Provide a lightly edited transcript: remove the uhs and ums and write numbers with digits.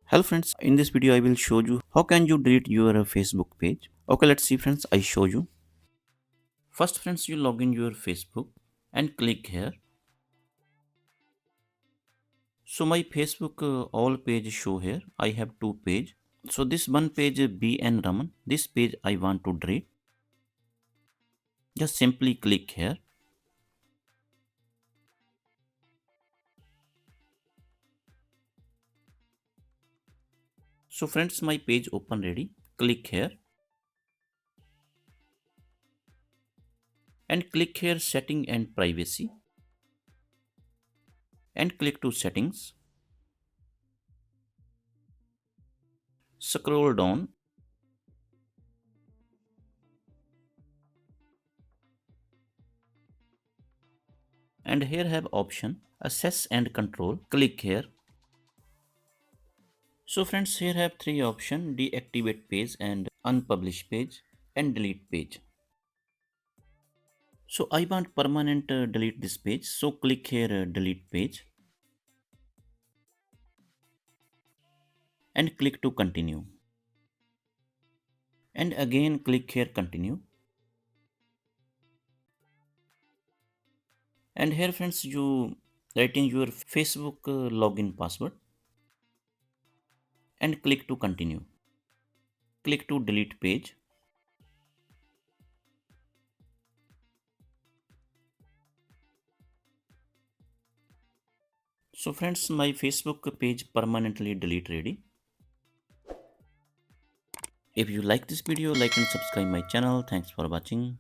Hello friends, in this video I will show you how can you delete your Facebook page. Okay, let's see friends, I show you. First friends, you log in your Facebook and click here. So my Facebook all page show here. I have two page. So this one page B and Raman. This page I want to delete. Just simply click here. So friends, my page open ready. Click here and click here setting and privacy and click to settings. Scroll down and here have option access and control. Click here. So friends, here have three option: deactivate page and unpublish page and delete page. So I want permanent delete this page. So click here delete page and click to continue. And again click here continue. And here friends, you write in your Facebook login password and click to continue. Click to delete page. So friends, my Facebook page permanently delete ready. If you like this video, like and subscribe my channel. Thanks for watching.